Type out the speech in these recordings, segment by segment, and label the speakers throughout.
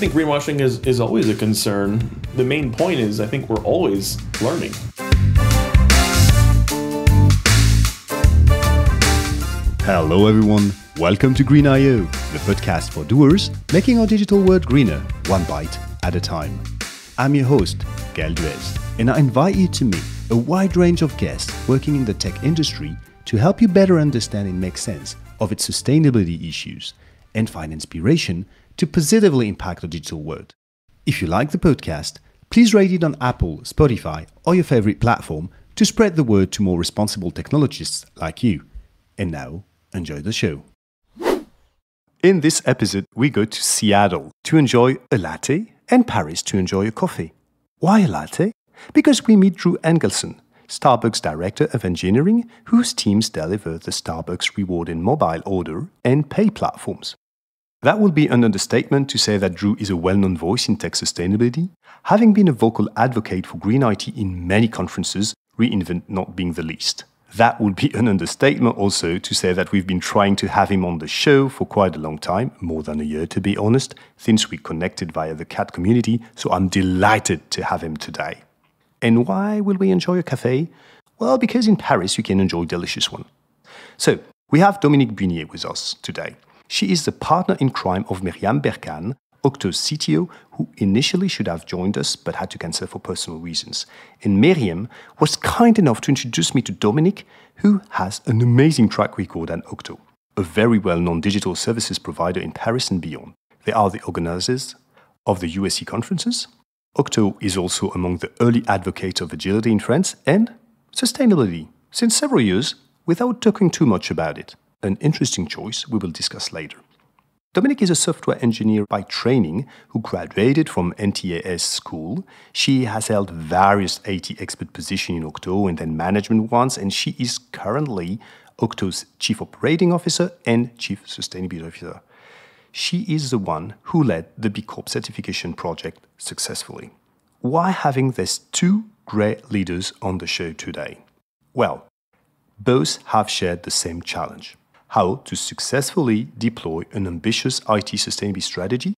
Speaker 1: think greenwashing is always a concern. The main point is I think we're always learning.
Speaker 2: Hello everyone, welcome to Green.io, the podcast for doers making our digital world greener, one bite at a time. I'm your host, Gaël Duez, and I invite you to meet a wide range of guests working in the tech industry to help you better understand and make sense of its sustainability issues and find inspiration to positively impact the digital world. If you like the podcast, please rate it on Apple, Spotify, or your favorite platform to spread the word to more responsible technologists like you. And now, enjoy the show. In this episode, we go to Seattle to enjoy a latte and Paris to enjoy a coffee. Why a latte? Because we meet Drew Engelson, Starbucks Director of Engineering, whose teams deliver the Starbucks reward in mobile order and pay platforms. That would be an understatement to say that Drew is a well-known voice in tech sustainability, having been a vocal advocate for green IT in many conferences, reInvent not being the least. That would be an understatement also to say that we've been trying to have him on the show for quite a long time, more than a year to be honest, since we connected via the cat community, so I'm delighted to have him today. And why will we enjoy a cafe? Well, because in Paris you can enjoy a delicious one. So, we have Dominique Buinier with us today. She is the partner in crime of Myriam Berkan, OCTO's CTO, who initially should have joined us but had to cancel for personal reasons. And Myriam was kind enough to introduce me to Dominique, who has an amazing track record at OCTO, a very well-known digital services provider in Paris and beyond. They are the organizers of the USC conferences. OCTO is also among the early advocates of agility in France and sustainability since several years without talking too much about it. An interesting choice we will discuss later. Dominique is a software engineer by training who graduated from NTAS school. She has held various AT expert positions in OCTO and then management ones, and she is currently OCTO's Chief Operating Officer and Chief Sustainability Officer. She is the one who led the B Corp certification project successfully. Why having these two great leaders on the show today? Well, both have shared the same challenge: how to successfully deploy an ambitious IT sustainability strategy,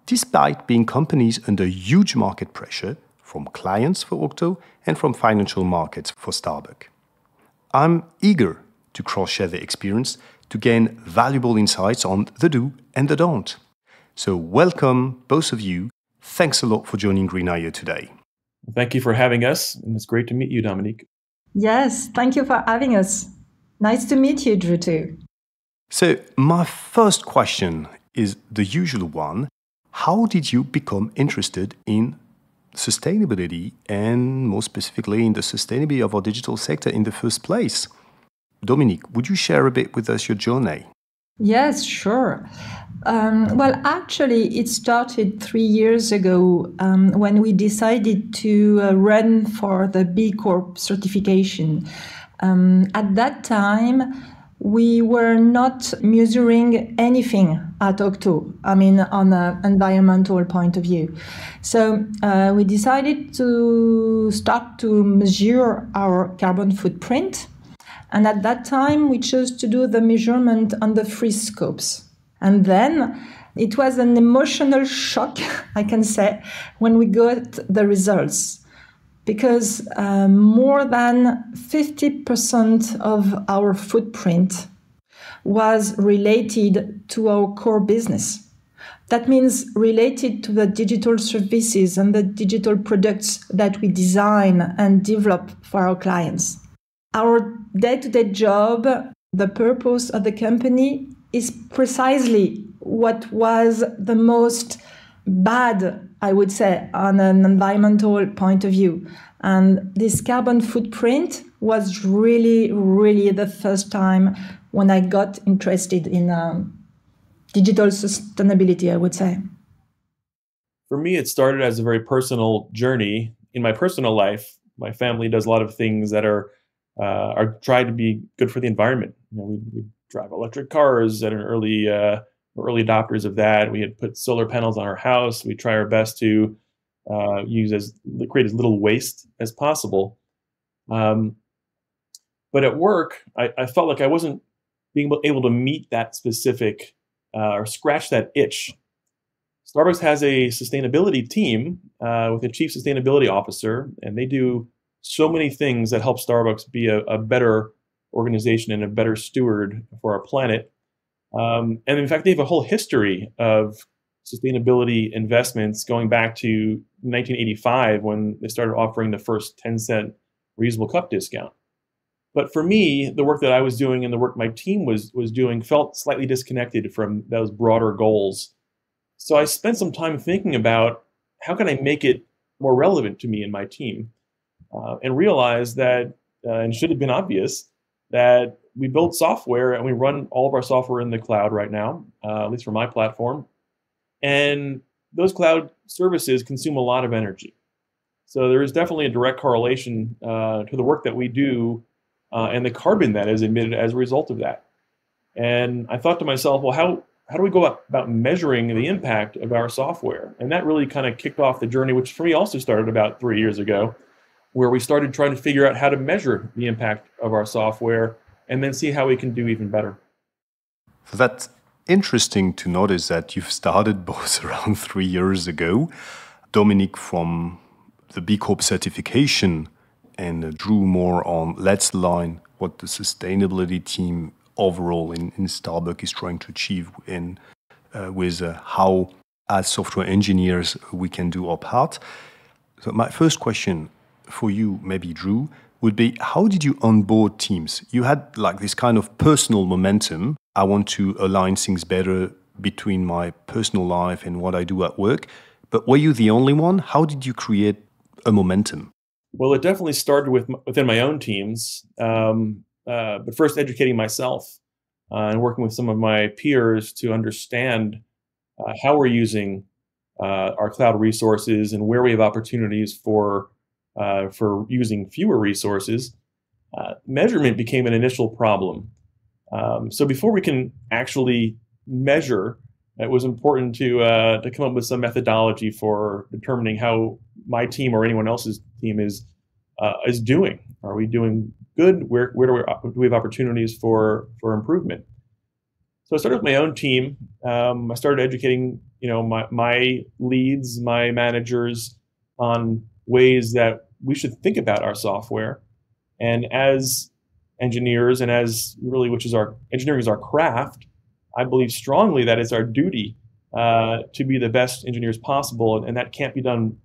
Speaker 2: despite being companies under huge market pressure from clients for OCTO and from financial markets for Starbuck. I'm eager to cross-share their experience to gain valuable insights on the do and the don't. So welcome, both of you. Thanks a lot for joining Green.io today.
Speaker 1: Thank you for having us, and it's great to meet you, Dominique.
Speaker 3: Yes, thank you for having us. Nice to meet you, Drew, too.
Speaker 2: So my first question is the usual one. How did you become interested in sustainability and more specifically in the sustainability of our digital sector in the first place? Dominique, would you share a bit with us your journey?
Speaker 3: Yes, sure. Well, actually, it started 3 years ago when we decided to run for the B Corp certification. At that time, we were not measuring anything at OCTO, on an environmental point of view. So we decided to start to measure our carbon footprint. And at that time, we chose to do the measurement on the 3 scopes. And then it was an emotional shock, I can say, when we got the results. Because more than 50% of our footprint was related to our core business. That means related to the digital services and the digital products that we design and develop for our clients. Our day-to-day job, the purpose of the company, is precisely what was the most bad, I would say, on an environmental point of view. And this carbon footprint was really, really the first time when I got interested in digital sustainability, I would say.
Speaker 1: For me, it started as a very personal journey. In my personal life, my family does a lot of things that are trying to be good for the environment. We drive electric cars at an early adopters of that. We had put solar panels on our house. We try our best to create as little waste as possible. But at work, I felt like I wasn't being able to meet that specific or scratch that itch. Starbucks has a sustainability team with a chief sustainability officer, and they do so many things that help Starbucks be a better organization and a better steward for our planet. And in fact, they have a whole history of sustainability investments going back to 1985 when they started offering the first 10-cent reusable cup discount. But for me, the work that I was doing and the work my team was doing felt slightly disconnected from those broader goals. So I spent some time thinking about how can I make it more relevant to me and my team, and realized that, and it should have been obvious, that we build software and we run all of our software in the cloud right now, at least for my platform. And those cloud services consume a lot of energy. So there is definitely a direct correlation to the work that we do and the carbon that is emitted as a result of that. And I thought to myself, well, how do we go about measuring the impact of our software? And that really kind of kicked off the journey, which for me also started about 3 years ago, where we started trying to figure out how to measure the impact of our software and then see how we can do even better.
Speaker 2: So that's interesting to notice that you've started both around 3 years ago. Dominique from the B Corp certification and Drew more on let's align what the sustainability team overall in Starbucks is trying to achieve with how as software engineers we can do our part. So my first question for you, maybe Drew, would be how did you onboard teams? You had like this kind of personal momentum. I want to align things better between my personal life and what I do at work. But were you the only one? How did you create a momentum?
Speaker 1: Well, it definitely started within my own teams, but first educating myself and working with some of my peers to understand how we're using our cloud resources and where we have opportunities for using fewer resources. Measurement became an initial problem. So before we can actually measure, it was important to come up with some methodology for determining how my team or anyone else's team is doing. Are we doing good? Where do we have opportunities for improvement? So I started with my own team. I started educating, my leads, my managers on ways that we should think about our software. And as engineers, and as really, engineering is our craft, I believe strongly that it's our duty to be the best engineers possible, and that can't be done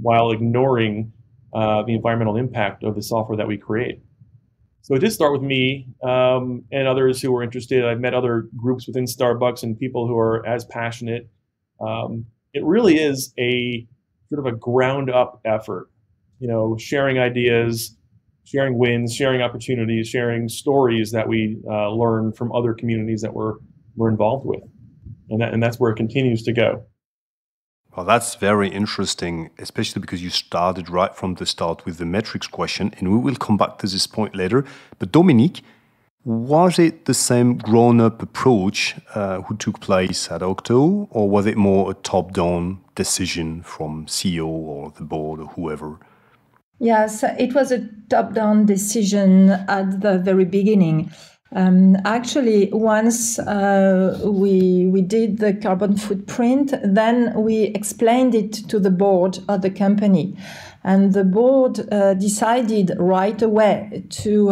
Speaker 1: while ignoring the environmental impact of the software that we create. So it did start with me and others who were interested. I've met other groups within Starbucks and people who are as passionate. It really is a sort of a ground-up effort, sharing ideas, sharing wins, sharing opportunities, sharing stories that we learn from other communities that we're involved with. And that's where it continues to go.
Speaker 2: Well, that's very interesting, especially because you started right from the start with the metrics question, and we will come back to this point later. But Dominique, was it the same grown-up approach who took place at OCTO, or was it more a top-down decision from CEO or the board or whoever?
Speaker 3: Yes, it was a top-down decision at the very beginning. Actually, once we did the carbon footprint, then we explained it to the board of the company. And the board decided right away to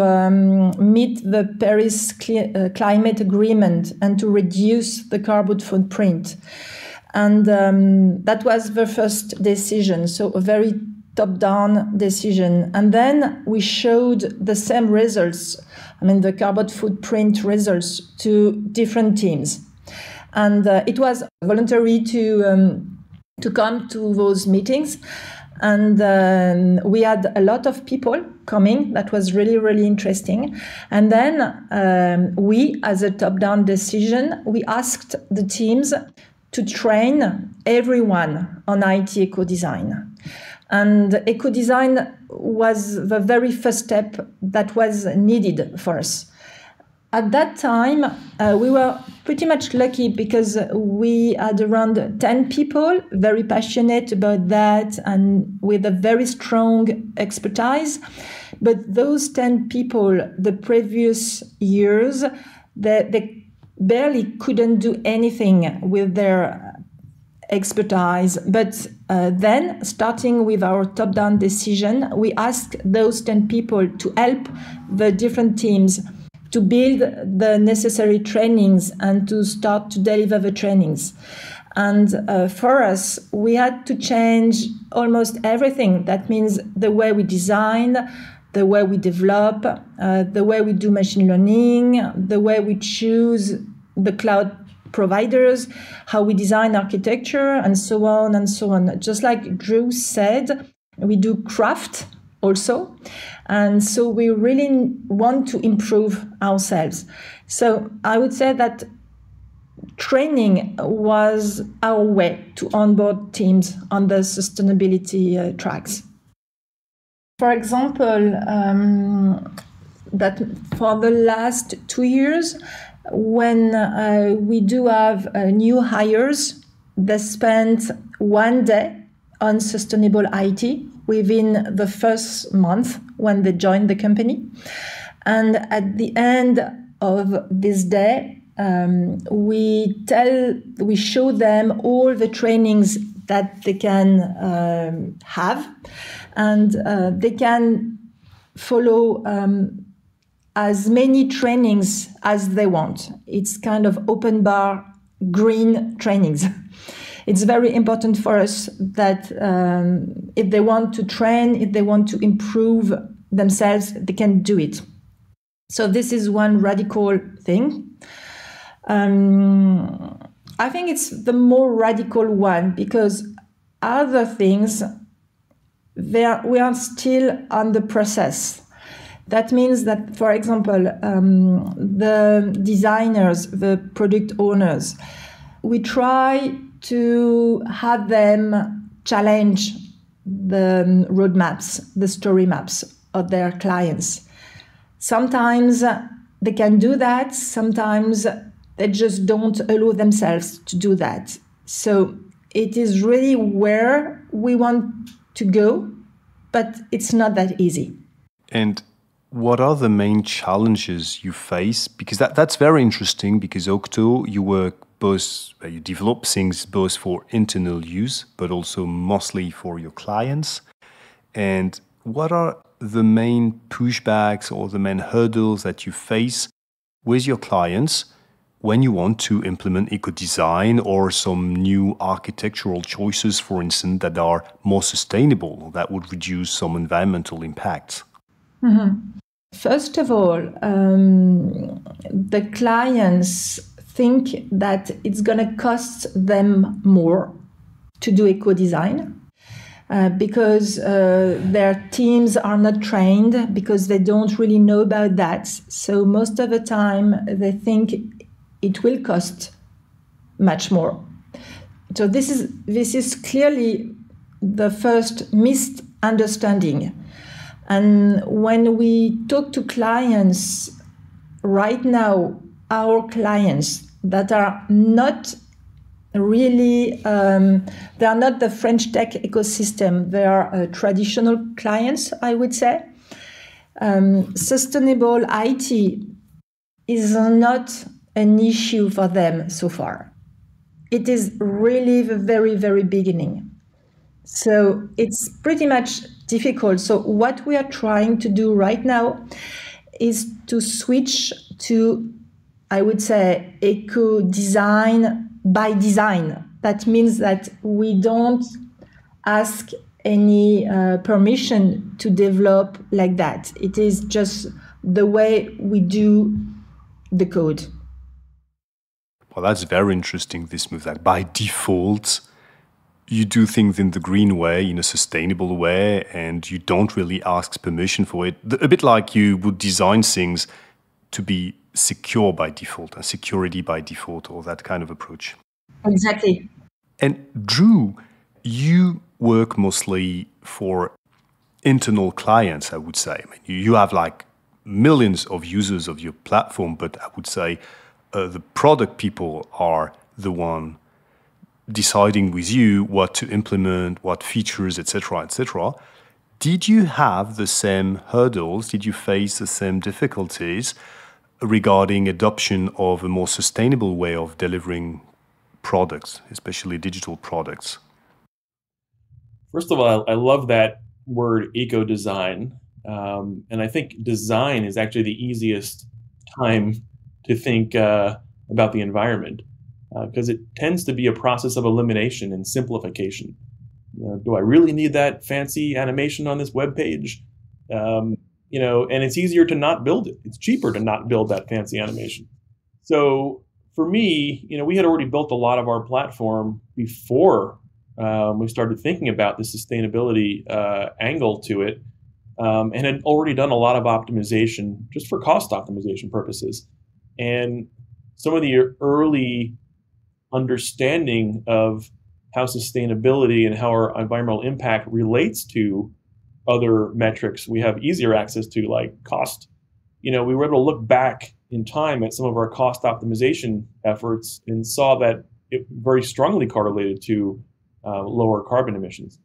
Speaker 3: meet the Paris climate agreement and to reduce the carbon footprint. And that was the first decision, so a very top-down decision. And then we showed the same results, the carbon footprint results, to different teams. And it was voluntary to come to those meetings. And we had a lot of people coming. That was really, really interesting. And then we, as a top-down decision, we asked the teams to train everyone on IT eco-design. And eco-design was the very first step that was needed for us. At that time, we were pretty much lucky because we had around 10 people very passionate about that and with a very strong expertise. But those 10 people, the previous years, they barely couldn't do anything with their expertise. But then, starting with our top-down decision, we ask those 10 people to help the different teams to build the necessary trainings and to start to deliver the trainings. And for us, we had to change almost everything. That means the way we design, the way we develop, the way we do machine learning, the way we choose the cloud providers, how we design architecture, and so on and so on. Just like Drew said, we do craft also. And so we really want to improve ourselves. So I would say that training was our way to onboard teams on the sustainability tracks. For example, that for the last 2 years, when we do have new hires, they spend 1 day on sustainable IT within the first month when they join the company. And at the end of this day, we show them all the trainings that they can have, and they can follow as many trainings as they want. It's kind of open bar green trainings. It's very important for us that if they want to train, if they want to improve themselves, they can do it. So this is one radical thing. I think it's the more radical one because other things, we are still on the process. That means that, for example, the designers, the product owners, we try to have them challenge the roadmaps, the story maps of their clients. Sometimes they can do that, sometimes they just don't allow themselves to do that. So it is really where we want to go, but it's not that easy.
Speaker 2: And what are the main challenges you face? Because that's very interesting, because OCTO, you work both, you develop things both for internal use, but also mostly for your clients. And what are the main pushbacks or the main hurdles that you face with your clients when you want to implement eco-design or some new architectural choices, for instance, that are more sustainable, that would reduce some environmental impacts?
Speaker 3: Mm-hmm. First of all, the clients think that it's going to cost them more to do eco-design because their teams are not trained, because they don't really know about that. So most of the time, they think it will cost much more. So this is clearly the first misunderstanding. And when we talk to clients right now, our clients that are not really, they are not the French tech ecosystem, they are traditional clients, I would say. Sustainable IT is not an issue for them so far. It is really the very, very beginning. So it's pretty much difficult. So what we are trying to do right now is to switch to, I would say, eco-design by design. That means that we don't ask any permission to develop like that. It is just the way we do the code.
Speaker 2: Well, that's very interesting, this move, that by default, you do things in the green way, in a sustainable way, and you don't really ask permission for it. A bit like you would design things to be secure by default, and security by default, or that kind of approach.
Speaker 3: Exactly.
Speaker 2: And Drew, you work mostly for internal clients, I would say. I mean, you have like millions of users of your platform, but I would say the product people are the one deciding with you what to implement, what features, etc., etc. Did you have the same hurdles? Did you face the same difficulties regarding adoption of a more sustainable way of delivering products, especially digital products?
Speaker 1: First of all, I love that word eco-design. And I think design is actually the easiest time to think about the environment because it tends to be a process of elimination and simplification. Do I really need that fancy animation on this web page? And it's easier to not build it. It's cheaper to not build that fancy animation. So for me, we had already built a lot of our platform before we started thinking about the sustainability angle to it, and had already done a lot of optimization just for cost optimization purposes. And some of the early understanding of how sustainability and how our environmental impact relates to other metrics we have easier access to, like cost. We were able to look back in time at some of our cost optimization efforts and saw that it very strongly correlated to lower carbon emissions.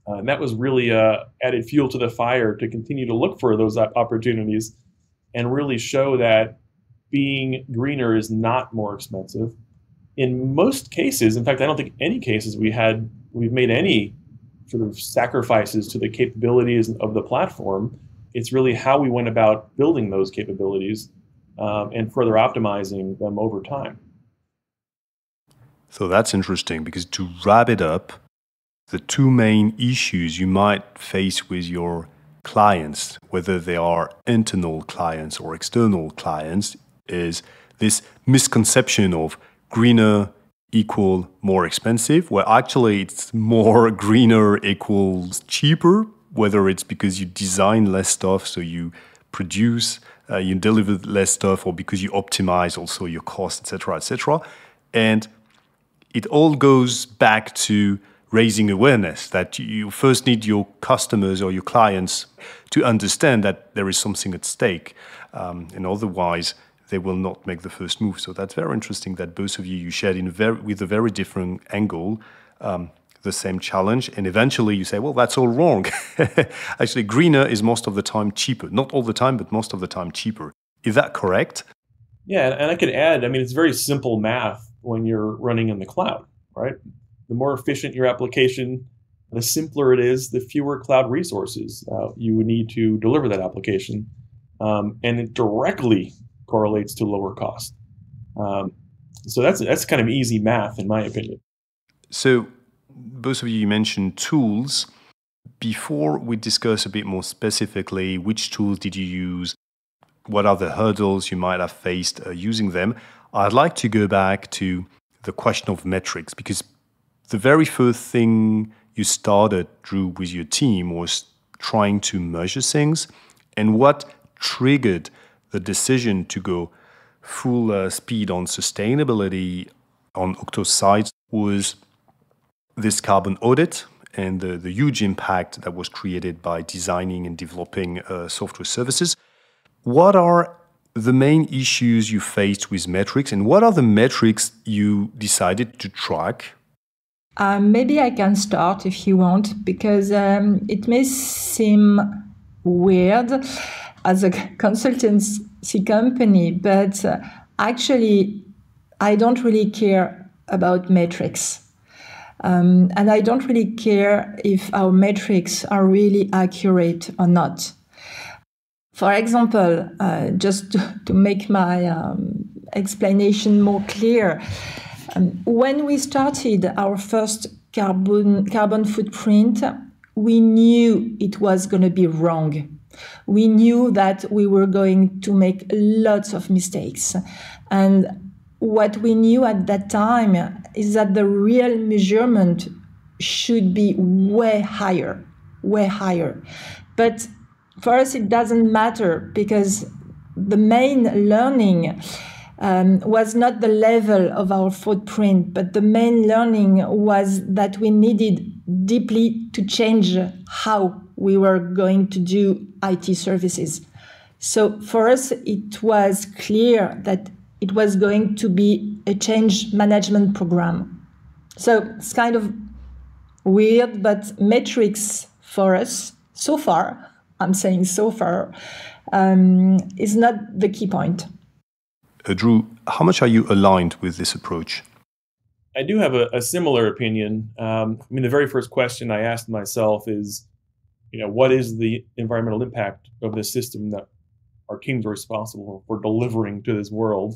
Speaker 1: And that was really added fuel to the fire to continue to look for those opportunities and really show that being greener is not more expensive. In most cases, in fact, I don't think any cases we've made any sort of sacrifices to the capabilities of the platform. It's really how we went about building those capabilities and further optimizing them over time.
Speaker 2: So that's interesting, because to wrap it up, the two main issues you might face with your clients, whether they are internal clients or external clients, is this misconception of greener equal more expensive, where actually it's more greener equals cheaper, whether it's because you design less stuff, so you produce, you deliver less stuff, or because you optimize also your costs, etc., etc. And it all goes back to raising awareness that you first need your customers or your clients to understand that there is something at stake, and otherwise they will not make the first move. So that's very interesting that both of you shared with a very different angle the same challenge, and eventually you say, well, that's all wrong. Actually, greener is most of the time cheaper. Not all the time, but most of the time cheaper. Is that correct?
Speaker 1: Yeah, and I could add, it's very simple math when you're running in the cloud, right? The more efficient your application, the simpler it is, the fewer cloud resources you would need to deliver that application. And it directly correlates to lower cost. So that's kind of easy math, in my opinion.
Speaker 2: So both of you mentioned tools. Before we discuss a bit more specifically, which tools did you use? What are the hurdles you might have faced using them? I'd like to go back to the question of metrics, because the very first thing you started, Drew, with your team was trying to measure things. And what triggered the decision to go full speed on sustainability on OCTO's side was this carbon audit and the huge impact that was created by designing and developing software services. What are the main issues you faced with metrics, and what are the metrics you decided to track?
Speaker 3: Maybe I can start if you want, because it may seem weird as a consultancy company, but actually I don't really care about metrics. And I don't really care if our metrics are really accurate or not. For example, just to make my explanation more clear, when we started our first carbon footprint, we knew it was going to be wrong. We knew that we were going to make lots of mistakes. And what we knew at that time is that the real measurement should be way higher. But for us, it doesn't matter, because the main learning was not the level of our footprint, but the main learning was that we needed deeply to change how we were going to do IT services. So for us, it was clear that it was going to be a change management program. So it's kind of weird, but metrics for us, so far, I'm saying so far, is not the key point.
Speaker 2: Drew, how much are you aligned with this approach?
Speaker 1: I do have a similar opinion. I mean, the very first question I asked myself is, what is the environmental impact of this system that our teams are responsible for delivering to this world?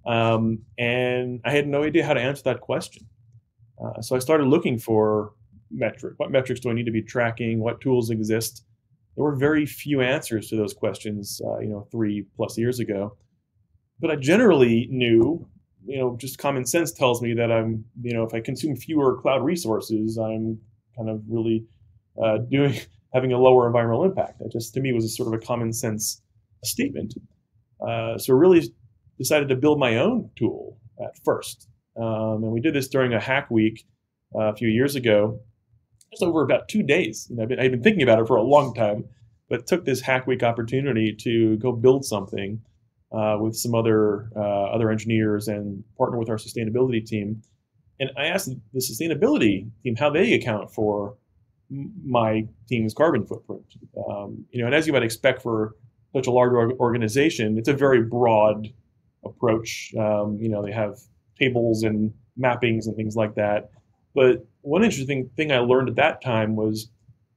Speaker 1: And I had no idea how to answer that question. So I started looking for metrics. What metrics do I need to be tracking? What tools exist? There were very few answers to those questions, 3+ years ago. But I generally knew, just common sense tells me that if I consume fewer cloud resources, I'm kind of really having a lower environmental impact. That just, to me, was a sort of a common sense statement. So really decided to build my own tool at first. And we did this during a hack week a few years ago, just over about 2 days. I've been thinking about it for a long time, but took this hack week opportunity to go build something with some other engineers and partner with our sustainability team. And I asked the sustainability team how they account for my team's carbon footprint. And as you might expect for such a large organization, it's a very broad approach. They have tables and mappings and things like that. But one interesting thing I learned at that time was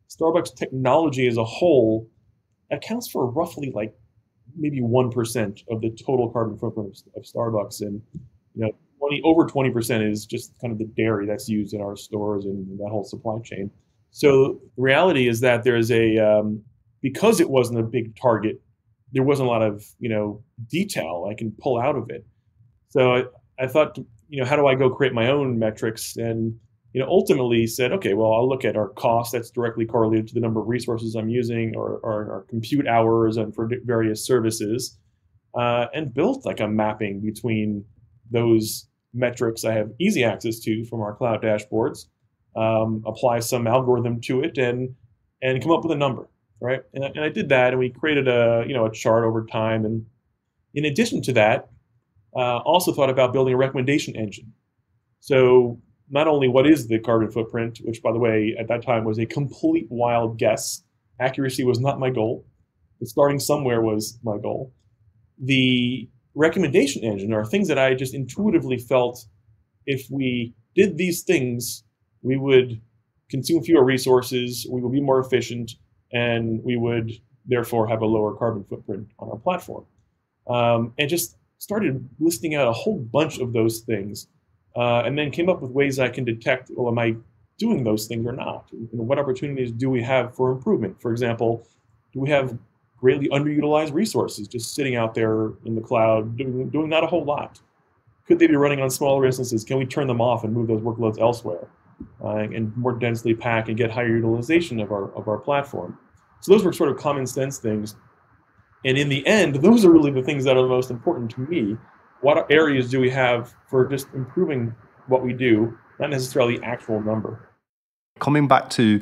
Speaker 1: Starbucks technology as a whole accounts for roughly maybe 1% of the total carbon footprint of Starbucks. And, over 20% is just kind of the dairy that's used in our stores and that whole supply chain. So the reality is that there's because it wasn't a big target, there wasn't a lot of, detail I can pull out of it. So I thought, how do I go create my own metrics? And, ultimately said, okay, well, I'll look at our cost that's directly correlated to the number of resources I'm using or our compute hours and for various services, and built a mapping between those metrics I have easy access to from our cloud dashboards, apply some algorithm to it and come up with a number, right? And I did that, and we created a chart over time. And in addition to that, also thought about building a recommendation engine. So not only what is the carbon footprint, which, by the way, at that time was a complete wild guess. Accuracy was not my goal, but starting somewhere was my goal. The recommendation engine are things that I just intuitively felt if we did these things, we would consume fewer resources, we would be more efficient, and we would therefore have a lower carbon footprint on our platform. And just started listing out a whole bunch of those things. And then came up with ways I can detect, well, am I doing those things or not? What opportunities do we have for improvement? For example, do we have greatly underutilized resources just sitting out there in the cloud, doing not a whole lot? Could they be running on smaller instances? Can we turn them off and move those workloads elsewhere and more densely pack and get higher utilization of our platform? So those were sort of common sense things. And in the end, those are really the things that are the most important to me. What areas do we have for just improving what we do, not necessarily the actual number?
Speaker 2: Coming back to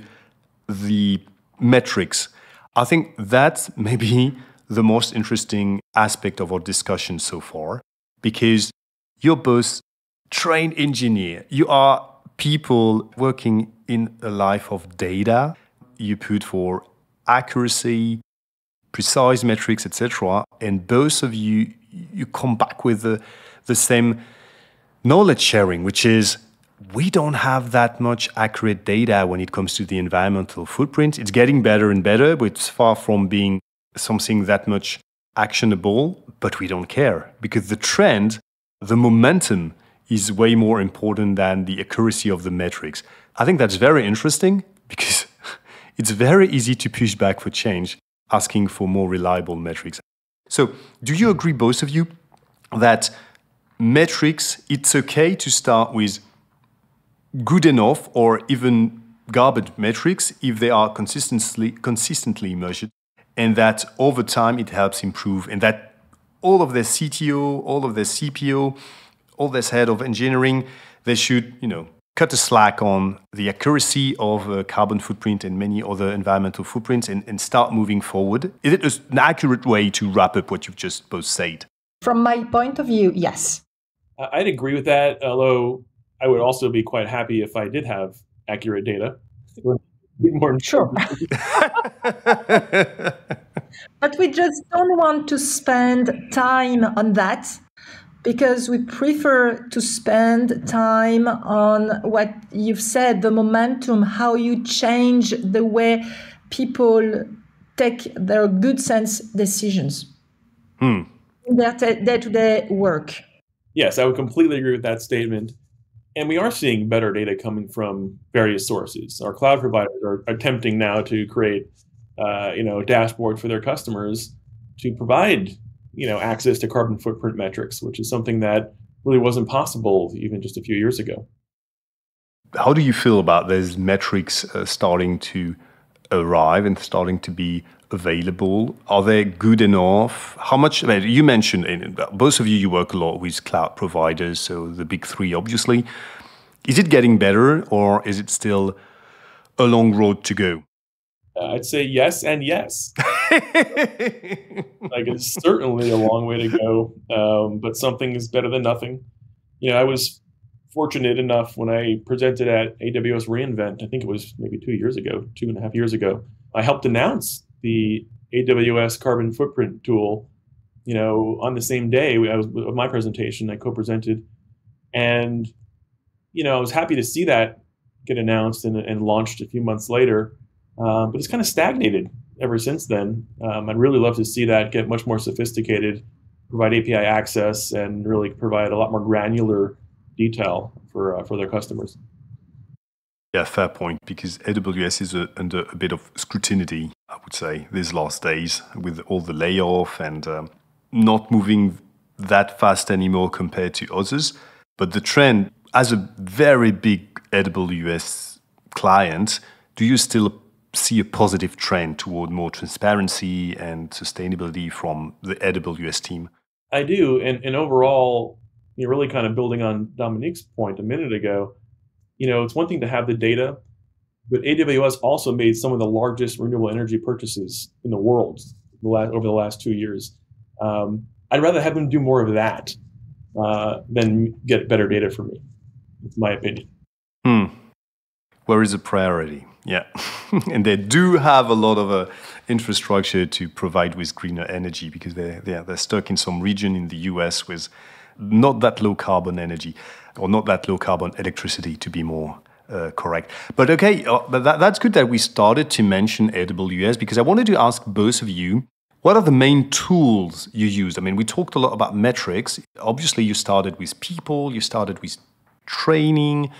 Speaker 2: the metrics, I think that's maybe the most interesting aspect of our discussion so far, because you're both trained engineer. You are people working in a life of data. You put for accuracy, precise metrics, etc. And both of you come back with the same knowledge sharing, which is we don't have that much accurate data when it comes to the environmental footprint. It's getting better and better, but it's far from being something that much actionable, but we don't care because the trend, the momentum is way more important than the accuracy of the metrics. I think that's very interesting because it's very easy to push back for change, asking for more reliable metrics. So do you agree, both of you, that metrics, it's okay to start with good enough or even garbage metrics if they are consistently measured, and that over time it helps improve, and that all of their CTO, all of their CPO, all this head of engineering, they should, cut a slack on the accuracy of carbon footprint and many other environmental footprints and start moving forward? Is it an accurate way to wrap up what you've just both said?
Speaker 3: From my point of view, yes.
Speaker 1: I'd agree with that, although I would also be quite happy if I did have accurate data.
Speaker 3: Sure. But we just don't want to spend time on that because we prefer to spend time on what you've said, the momentum, how you change the way people take their good sense decisions in their day-to-day work.
Speaker 1: Yes, I would completely agree with that statement. And we are seeing better data coming from various sources. Our cloud providers are attempting now to create, dashboards for their customers to provide, access to carbon footprint metrics, which is something that really wasn't possible even just a few years ago.
Speaker 2: How do you feel about those metrics starting to arrive and starting to be available? Are they good enough? How much? You mentioned, both of you work a lot with cloud providers, so the big three, obviously. Is it getting better, or is it still a long road to go?
Speaker 1: I'd say yes and yes. It's certainly a long way to go, but something is better than nothing. I was fortunate enough when I presented at AWS reInvent, I think it was maybe 2.5 years ago, I helped announce the AWS carbon footprint tool, on the same day of my presentation. I co-presented, and, I was happy to see that get announced and launched a few months later, but it's kind of stagnated ever since then. I'd really love to see that get much more sophisticated, provide API access, and really provide a lot more granular detail for their customers.
Speaker 2: Yeah, fair point, because AWS is under a bit of scrutiny, I would say, these last days with all the layoff and not moving that fast anymore compared to others. But the trend, as a very big AWS client, do you still see a positive trend toward more transparency and sustainability from the AWS team?
Speaker 1: I do. And overall, you're really kind of building on Dominique's point a minute ago. It's one thing to have the data, but AWS also made some of the largest renewable energy purchases in the world over the last 2 years. I'd rather have them do more of that than get better data for me. It's my opinion.
Speaker 2: Where is the priority? Yeah. And they do have a lot of infrastructure to provide with greener energy, because they're stuck in some region in the US with not that low carbon energy, or not that low carbon electricity, to be more correct. But okay, that's good that we started to mention AWS, because I wanted to ask both of you, what are the main tools you used? I mean, we talked a lot about metrics. Obviously, you started with people, you started with training,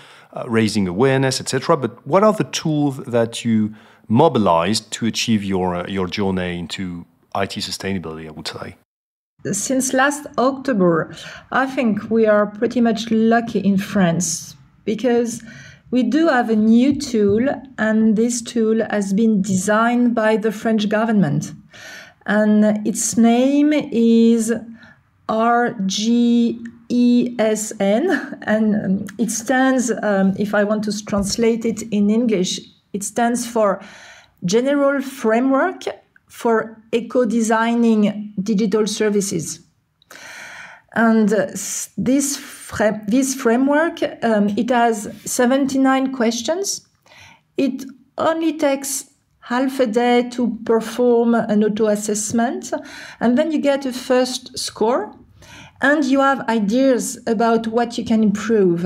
Speaker 2: raising awareness, etc. But what are the tools that you mobilized to achieve your journey into IT sustainability, I would say?
Speaker 3: Since last October, I think we are pretty much lucky in France, because we do have a new tool, and this tool has been designed by the French government. And its name is RGESN, and it stands, if I want to translate it in English, it stands for General Framework for Eco-Designing Digital Services. And this framework, it has 79 questions. It only takes half a day to perform an auto-assessment, and then you get a first score, and you have ideas about what you can improve.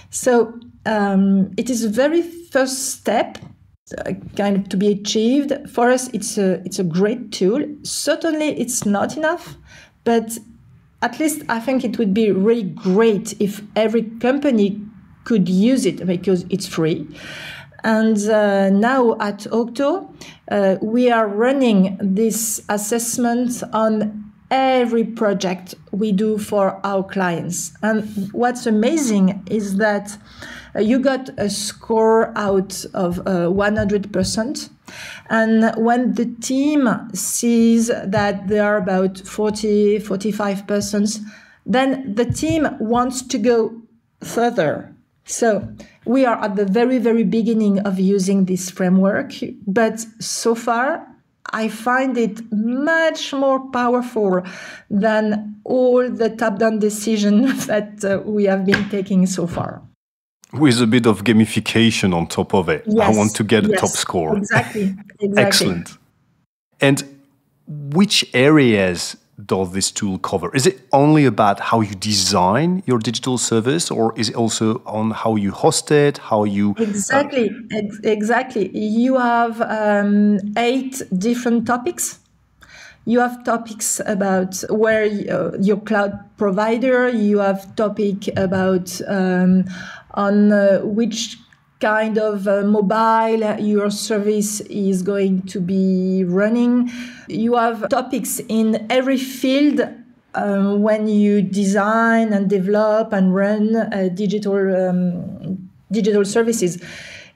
Speaker 3: So it is a very first step kind of to be achieved. For us, it's a great tool. Certainly it's not enough, but at least I think it would be really great if every company could use it, because it's free. And now at OCTO, we are running this assessment on every project we do for our clients. And what's amazing is that you got a score out of 100%. And when the team sees that there are about 45%, then the team wants to go further. So we are at the very, very beginning of using this framework, but so far I find it much more powerful than all the top-down decisions that we have been taking so far.
Speaker 2: With a bit of gamification on top of it.
Speaker 3: Yes,
Speaker 2: I want to get a top score.
Speaker 3: Exactly.
Speaker 2: Excellent. And which areas does this tool cover? Is it only about how you design your digital service, or is it also on how you host it, how you...
Speaker 3: Exactly. You have 8 different topics. You have topics about where your cloud provider. You have topic about on which kind of mobile your service is going to be running. You have topics in every field when you design and develop and run digital services.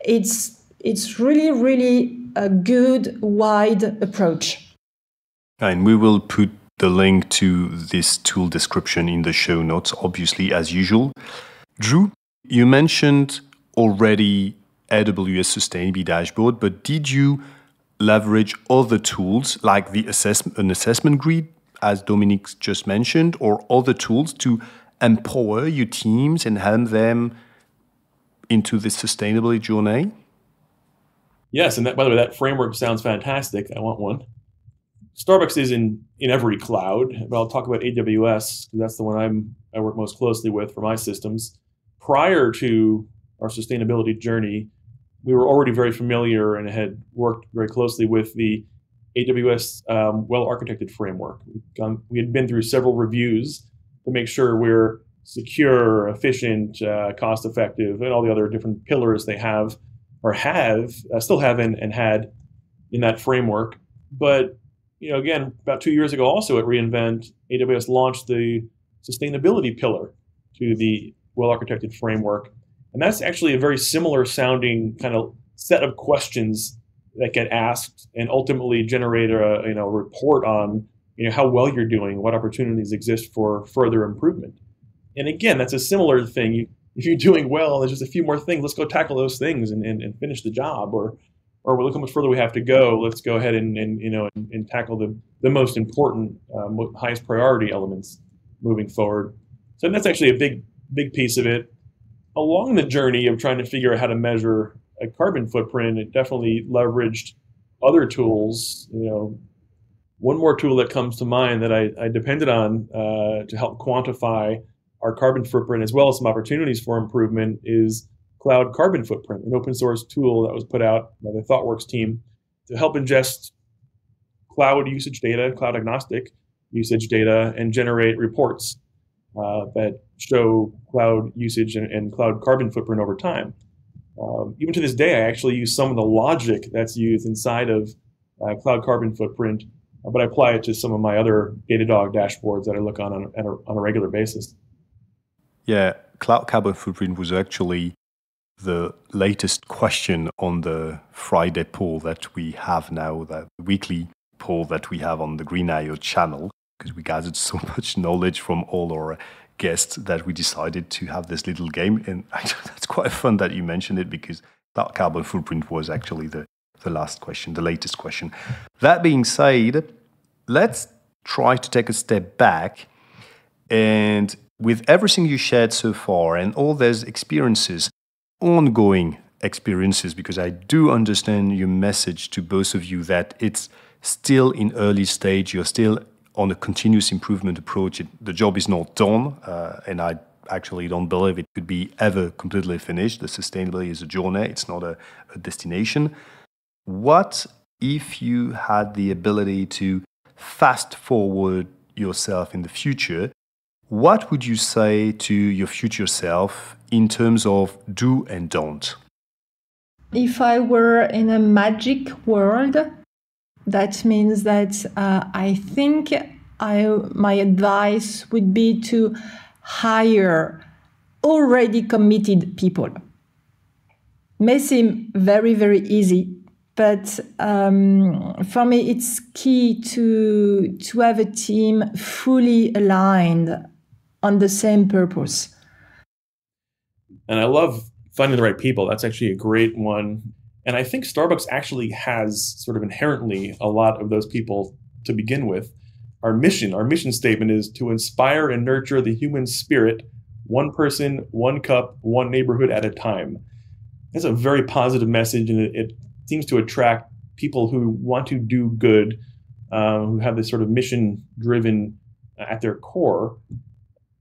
Speaker 3: It's really a good wide approach.
Speaker 2: And we will put the link to this tool description in the show notes, obviously, as usual. Drew, you mentioned already AWS Sustainability Dashboard, but did you leverage other tools like an assessment grid, as Dominique just mentioned, or other tools to empower your teams and help them into this sustainability journey?
Speaker 1: Yes, and by the way, that framework sounds fantastic. I want one. Starbucks is in every cloud, but I'll talk about AWS because that's the one I work most closely with for my systems. Prior to our sustainability journey, we were already very familiar and had worked very closely with the AWS well-architected framework. We had been through several reviews to make sure we're secure, efficient, cost-effective, and all the other different pillars they have or still have and had in that framework. But again, about 2 years ago, also at reInvent, AWS launched the sustainability pillar to the well-architected framework. And that's actually a very similar sounding kind of set of questions that get asked and ultimately generate a report on how well you're doing, what opportunities exist for further improvement. And again, that's a similar thing. If you're doing well, there's just a few more things. Let's go tackle those things and finish the job. Or look how much further we have to go. Let's go ahead and tackle the most important, highest priority elements moving forward. So that's actually a big piece of it. Along the journey of trying to figure out how to measure a carbon footprint, it definitely leveraged other tools. One more tool that comes to mind that I depended on to help quantify our carbon footprint as well as some opportunities for improvement is Cloud Carbon Footprint, an open source tool that was put out by the ThoughtWorks team to help ingest cloud usage data, cloud agnostic usage data, and generate reports that show cloud usage and cloud carbon footprint over time. Even to this day, I actually use some of the logic that's used inside of cloud carbon footprint, but I apply it to some of my other Datadog dashboards that I look on a regular basis.
Speaker 2: Yeah, cloud carbon footprint was actually the latest question on the Friday poll that we have now, that weekly poll that we have on the Green.io channel, because we gathered so much knowledge from all our guests that we decided to have this little game. And that's quite fun that you mentioned it, because that carbon footprint was actually the last question, the latest question. That being said, let's try to take a step back, and with everything you shared so far and all those experiences, ongoing experiences, because I do understand your message to both of you that it's still in early stage, you're still on a continuous improvement approach. The job is not done, and I actually don't believe it could be ever completely finished. The sustainability is a journey, it's not a destination. What if you had the ability to fast forward yourself in the future? What would you say to your future self in terms of do and don't?
Speaker 3: If I were in a magic world, that means that I think my advice would be to hire already committed people. May seem very, very easy, but for me it's key to have a team fully aligned on the same purpose.
Speaker 1: And I love finding the right people. That's actually a great one. And I think Starbucks actually has sort of inherently a lot of those people to begin with. Our mission statement is to inspire and nurture the human spirit, one person, one cup, one neighborhood at a time. That's a very positive message, and it seems to attract people who want to do good, who have this sort of mission-driven at their core.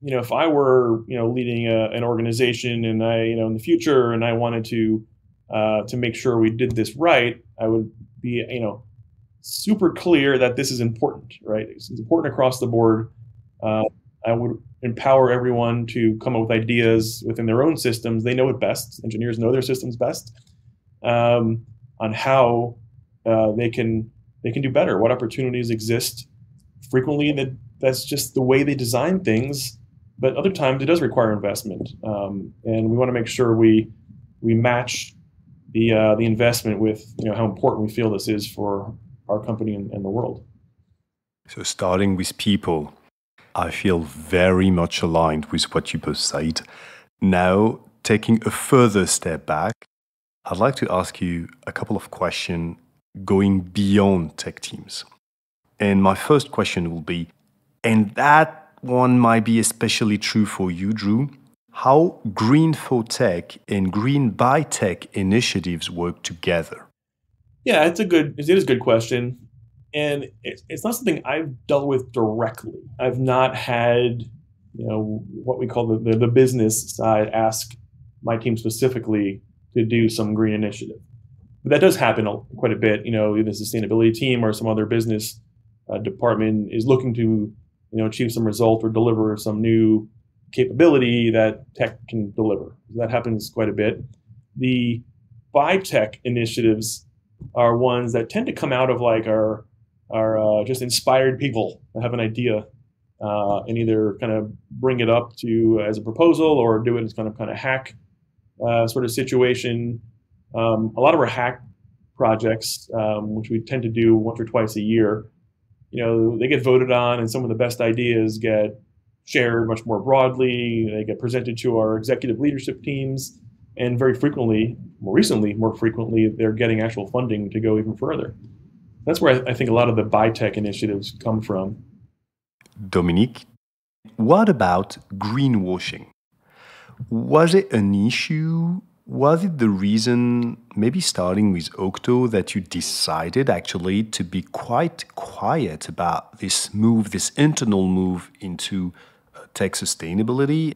Speaker 1: If I were, leading an organization and I, in the future, and I wanted to make sure we did this right, I would be, super clear that this is important, right? It's important across the board. I would empower everyone to come up with ideas within their own systems. They know it best. Engineers know their systems best, on how they can do better. What opportunities exist. Frequently, that's just the way they design things. But other times, it does require investment, and we want to make sure we match the investment with how important we feel this is for our company and the world.
Speaker 2: So starting with people, I feel very much aligned with what you both said. Now, taking a further step back, I'd like to ask you a couple of questions going beyond tech teams. And my first question will be, and that one might be especially true for you, Drew, how green for tech and green by tech initiatives work together?
Speaker 1: Yeah, it is a good question. And it's not something I've dealt with directly. I've not had, what we call the business side ask my team specifically to do some green initiative. But that does happen quite a bit. Either the sustainability team or some other business department is looking to, achieve some result or deliver some new capability that tech can deliver. That happens quite a bit. The by tech initiatives are ones that tend to come out of like our just inspired people that have an idea and either kind of bring it up to as a proposal or do it as kind of hack sort of situation. A lot of our hack projects, which we tend to do once or twice a year, they get voted on, and some of the best ideas get shared much more broadly. They get presented to our executive leadership teams, and more frequently, they're getting actual funding to go even further. That's where I think a lot of the bi-tech initiatives come from.
Speaker 2: Dominique, what about greenwashing? Was it an issue? Was it the reason, maybe starting with OCTO, that you decided actually to be quite quiet about this internal move into tech sustainability?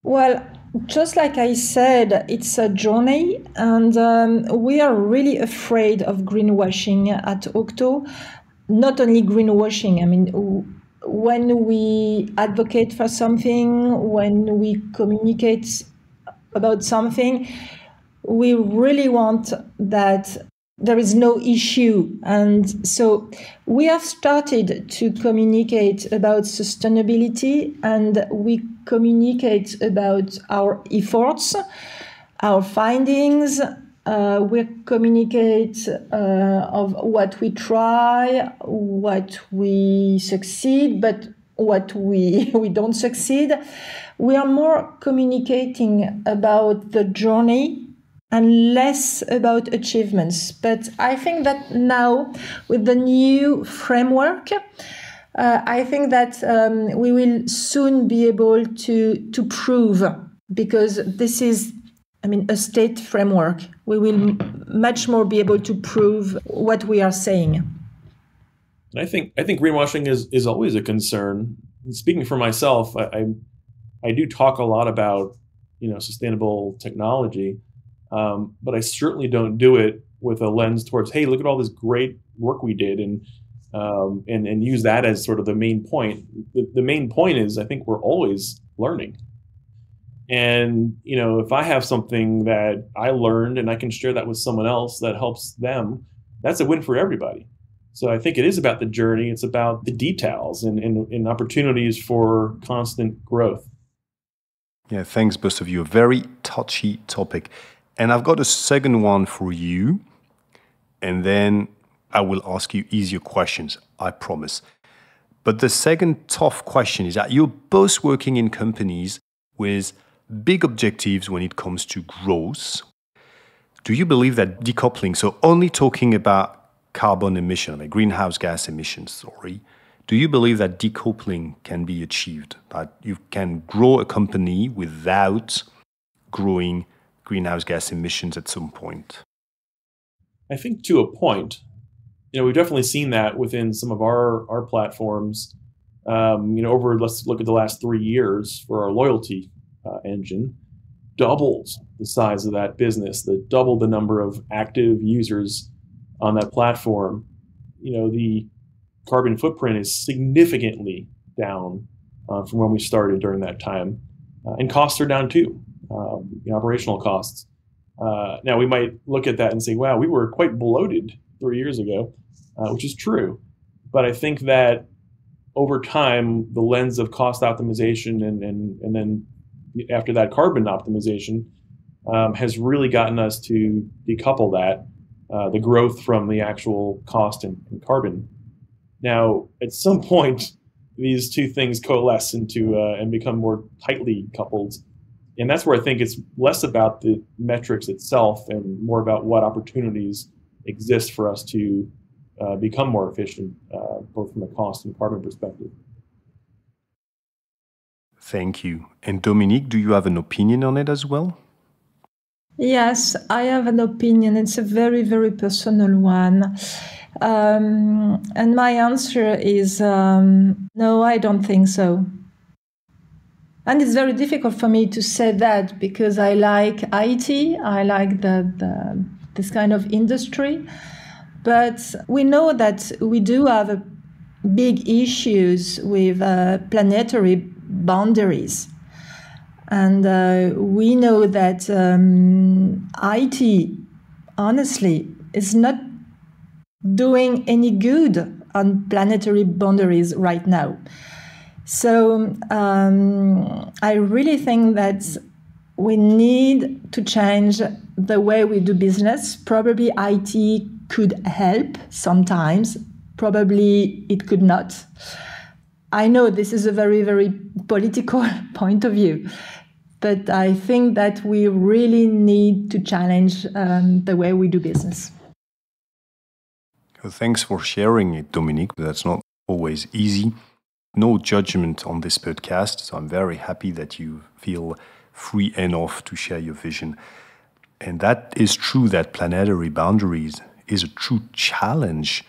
Speaker 3: Well, just like I said, it's a journey, and we are really afraid of greenwashing at OCTO. Not only greenwashing, when we advocate for something, when we communicate about something, we really want that there is no issue. And so we have started to communicate about sustainability, and we communicate about our efforts, our findings. We communicate of what we try, what we succeed, but what we don't succeed. We are more communicating about the journey and less about achievements. But I think that now, with the new framework, I think that we will soon be able to prove, because this is, a state framework. We will much more be able to prove what we are saying.
Speaker 1: And I think greenwashing is always a concern. Speaking for myself, I do talk a lot about sustainable technology, but I certainly don't do it with a lens towards, hey, look at all this great work we did, and use that as sort of the main point. The main point is, I think we're always learning. And, if I have something that I learned and I can share that with someone else that helps them, that's a win for everybody. So I think it is about the journey. It's about the details and opportunities for constant growth.
Speaker 2: Yeah, thanks, both of you. A very touchy topic. And I've got a second one for you. And then I will ask you easier questions, I promise. But the second tough question is that you're both working in companies with big objectives when it comes to growth. Do you believe that decoupling, so only talking about carbon emission, greenhouse gas emissions, do you believe that decoupling can be achieved? That you can grow a company without growing greenhouse gas emissions at some point?
Speaker 1: I think to a point. We've definitely seen that within some of our platforms. let's look at the last 3 years for our loyalty engine, doubled the size of that business, doubled the number of active users on that platform. The carbon footprint is significantly down from when we started during that time. And costs are down too, operational costs. Now, we might look at that and say, wow, we were quite bloated 3 years ago, which is true. But I think that over time, the lens of cost optimization and then after that carbon optimization has really gotten us to decouple that, the growth from the actual cost and carbon. Now, at some point, these two things coalesce into and become more tightly coupled. And that's where I think it's less about the metrics itself and more about what opportunities exist for us to become more efficient, both from a cost and carbon perspective.
Speaker 2: Thank you. And Dominique, do you have an opinion on it as well?
Speaker 3: Yes, I have an opinion. It's a very, very personal one. And my answer is no, I don't think so. And it's very difficult for me to say that because I like IT, I like this kind of industry. But we know that we do have big issues with planetary boundaries. And we know that IT, honestly, is not doing any good on planetary boundaries right now. So I really think that we need to change the way we do business. Probably IT could help sometimes. Probably it could not. I know this is a very, very political point of view, but I think that we really need to challenge the way we do business.
Speaker 2: Thanks for sharing it, Dominique. That's not always easy. No judgment on this podcast, so I'm very happy that you feel free enough to share your vision. And that is true that planetary boundaries is a true challenge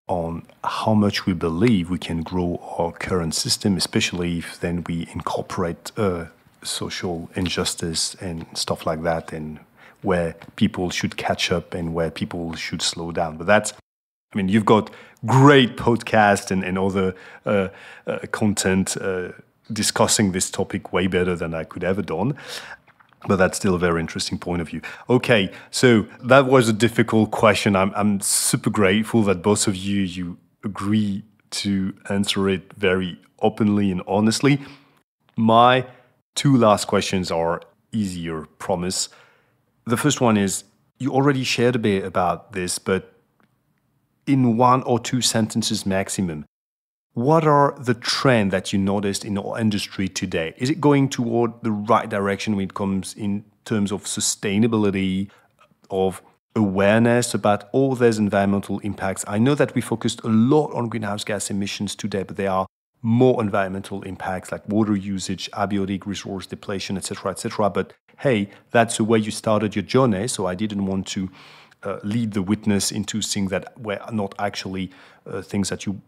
Speaker 2: on how much we believe we can grow our current system, especially if then we incorporate social injustice and stuff like that, and where people should catch up and where people should slow down. But you've got great podcasts and other content discussing this topic way better than I could ever done. But that's still a very interesting point of view. Okay, so that was a difficult question. I'm super grateful that both of you agree to answer it very openly and honestly. My two last questions are easier, promise. The first one is, you already shared a bit about this, but in 1 or 2 sentences maximum, what are the trends that you noticed in our industry today? Is it going toward the right direction when it comes in terms of sustainability, of awareness about all those environmental impacts? I know that we focused a lot on greenhouse gas emissions today, but there are more environmental impacts like water usage, abiotic resource depletion, etc., etc. But hey, that's the way you started your journey, so I didn't want to lead the witness into things that were not actually things that you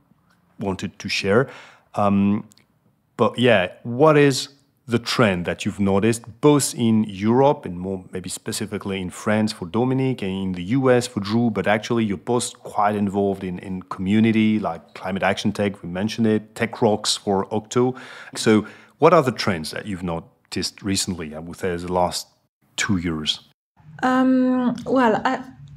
Speaker 2: wanted to share. But yeah, what is the trend that you've noticed both in Europe and more maybe specifically in France for Dominique and in the US for Drew, but actually you're both quite involved in community like Climate Action Tech, we mentioned it, Tech Rocks for OCTO. So what are the trends that you've noticed recently, I would say, the last 2 years?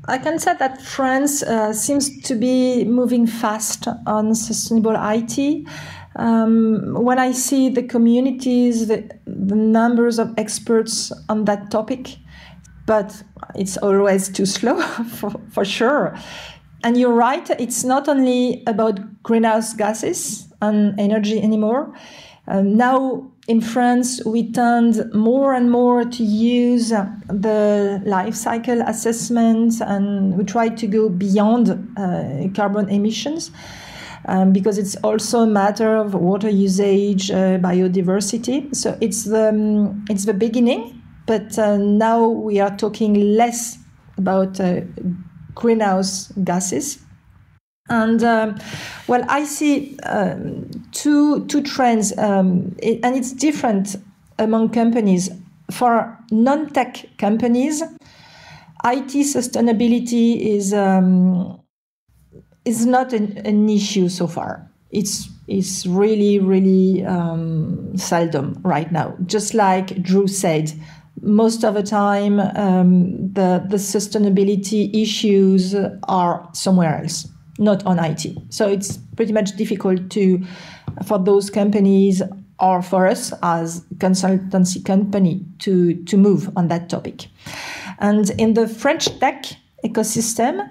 Speaker 3: I can say that France seems to be moving fast on sustainable IT. When I see the communities, the numbers of experts on that topic, but it's always too slow for sure. And you're right, it's not only about greenhouse gases and energy anymore. Now in France, we tend more and more to use the life cycle assessment, and we try to go beyond carbon emissions because it's also a matter of water usage, biodiversity. So it's the beginning, but now we are talking less about greenhouse gases. And well, I see two trends, and it's different among companies. For non-tech companies, IT sustainability is not an issue so far. It's really seldom right now. Just like Drew said, most of the time the sustainability issues are somewhere else, not on IT. So it's pretty much difficult for those companies or for us as consultancy company to move on that topic. And in the French tech ecosystem,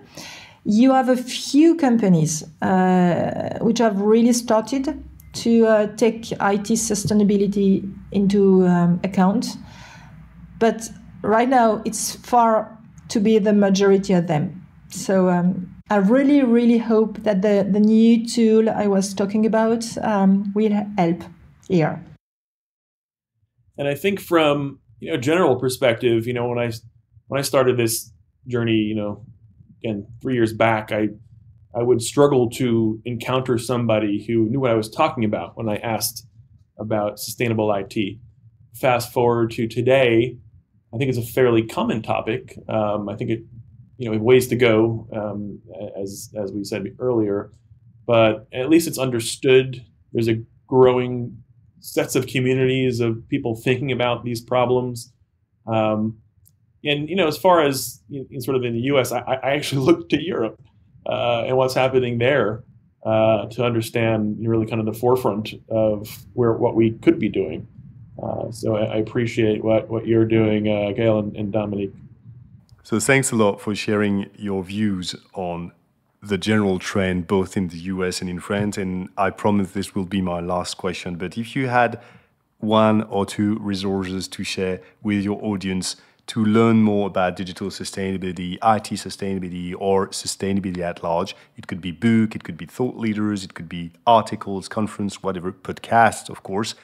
Speaker 3: you have a few companies which have really started to take IT sustainability into account. But right now, it's far to be the majority of them. So I really hope that the new tool I was talking about will help here.
Speaker 1: And I think from a general perspective, when I started this journey, again 3 years back, I would struggle to encounter somebody who knew what I was talking about when I asked about sustainable IT. Fast forward to today, I think it's a fairly common topic. I think we have ways to go, as we said earlier, but at least it's understood. There's a growing sets of communities of people thinking about these problems. And as far as sort of in the U.S., I actually looked to Europe and what's happening there to understand really kind of the forefront of what we could be doing. So I appreciate what you're doing, Gaël and Dominique.
Speaker 2: So thanks a lot for sharing your views on the general trend, both in the US and in France. And I promise this will be my last question. But if you had one or two resources to share with your audience to learn more about digital sustainability, IT sustainability, or sustainability at large, it could be book, it could be thought leaders, it could be articles, conference, whatever, podcasts, of course.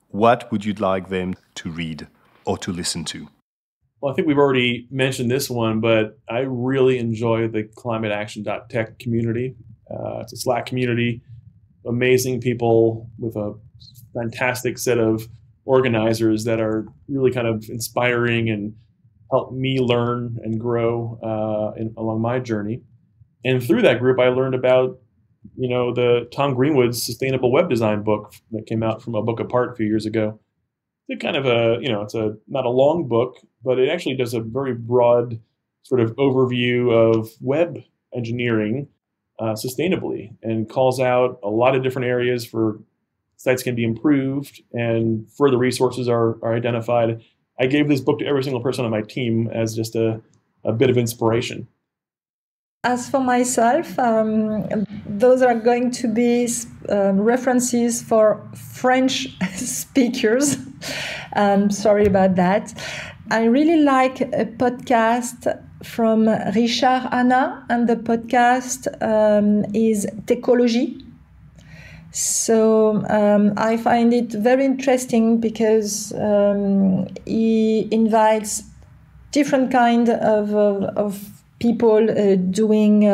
Speaker 2: What would you like them to read or to listen to?
Speaker 1: Well, I think we've already mentioned this one, but I really enjoy the climateaction.tech community. It's a Slack community, amazing people with a fantastic set of organizers that are really kind of inspiring and help me learn and grow along my journey. And through that group, I learned about the Tom Greenwood's sustainable web design book that came out from A Book Apart a few years ago. It's kind of it's not a long book, but it actually does a very broad sort of overview of web engineering sustainably and calls out a lot of different areas for sites can be improved and further resources are identified. I gave this book to every single person on my team as just a bit of inspiration.
Speaker 3: As for myself, those are going to be references for French speakers. Sorry about that. I really like a podcast from Richard Hanna, and the podcast is Techology. So I find it very interesting because he invites different kind of people doing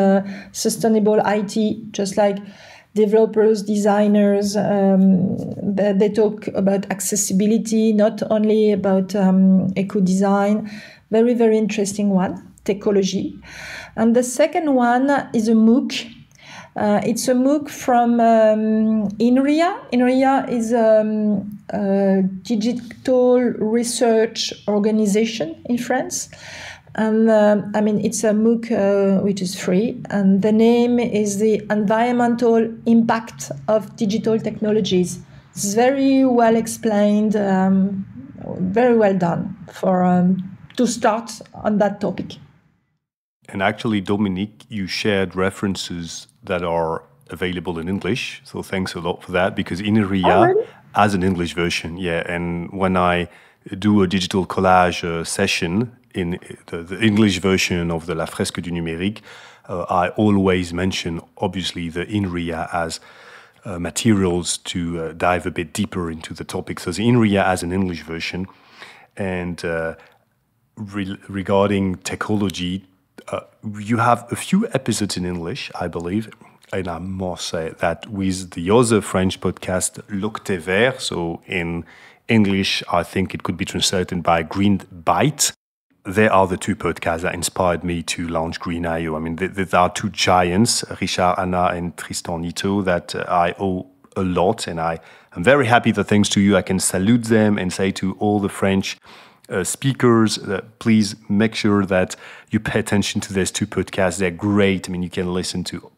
Speaker 3: sustainable IT, just like developers, designers. They talk about accessibility, not only about eco-design. Very, very interesting one, Techology. And the second one is a MOOC. It's a MOOC from INRIA. INRIA is a digital research organization in France. And it's a MOOC which is free, and the name is the Environmental Impact of Digital Technologies. It's very well explained, very well done to start on that topic.
Speaker 2: And actually, Dominique, you shared references that are available in English, so thanks a lot for that, because INRIA has an English version, and when I do a digital collage session in the English version of the La Fresque du Numérique, I always mention, obviously, the INRIA as materials to dive a bit deeper into the topic. So the INRIA has an English version. And regarding Techology, you have a few episodes in English, I believe. and I must say that with the other French podcast, L'Octet Vert, so in English, I think it could be translated by Green Bite. They are the two podcasts that inspired me to launch Green.io. I mean, there are two giants, Richard Anna and Tristan Nito, that I owe a lot. And I'm very happy that thanks to you, I can salute them and say to all the French speakers, please make sure that you pay attention to these two podcasts. They're great. I mean, you can listen to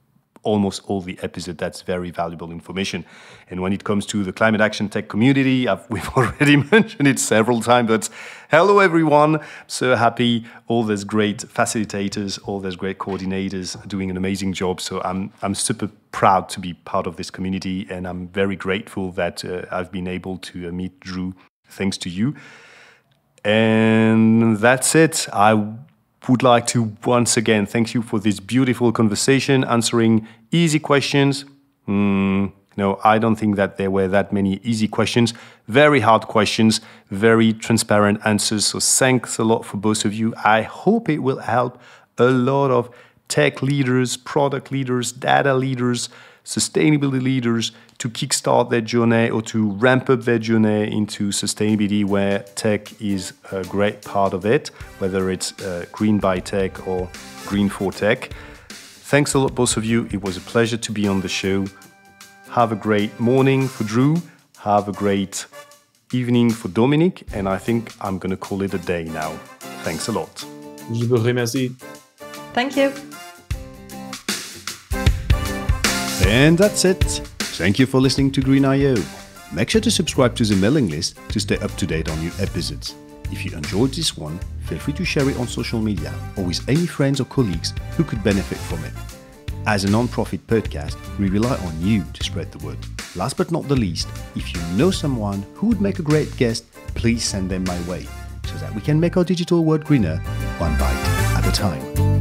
Speaker 2: almost all the episodes. That's very valuable information. And when it comes to the climate action tech community, we've already mentioned it several times, but hello everyone. So happy, all those great facilitators, all those great coordinators are doing an amazing job. So I'm super proud to be part of this community, and I'm very grateful that I've been able to meet Drew thanks to you. And that's it. I would like to once again thank you for this beautiful conversation, answering easy questions. No, I don't think that there were that many easy questions. Very hard questions, very transparent answers. So thanks a lot for both of you. I hope it will help a lot of tech leaders, product leaders, data leaders, sustainability leaders to kickstart their journey or to ramp up their journey into sustainability, where tech is a great part of it, whether it's green by tech or green for tech. Thanks a lot, both of you. It was a pleasure to be on the show. Have a great morning for Drew. Have a great evening for Dominique. And I think I'm going to call it a day now. Thanks a lot.
Speaker 1: Je vous remercie.
Speaker 3: Thank you.
Speaker 2: And that's it. Thank you for listening to Green.io. Make sure to subscribe to the mailing list to stay up to date on new episodes. If you enjoyed this one, feel free to share it on social media or with any friends or colleagues who could benefit from it. As a non-profit podcast, we rely on you to spread the word. Last but not the least, if you know someone who would make a great guest, please send them my way so that we can make our digital world greener one bite at a time.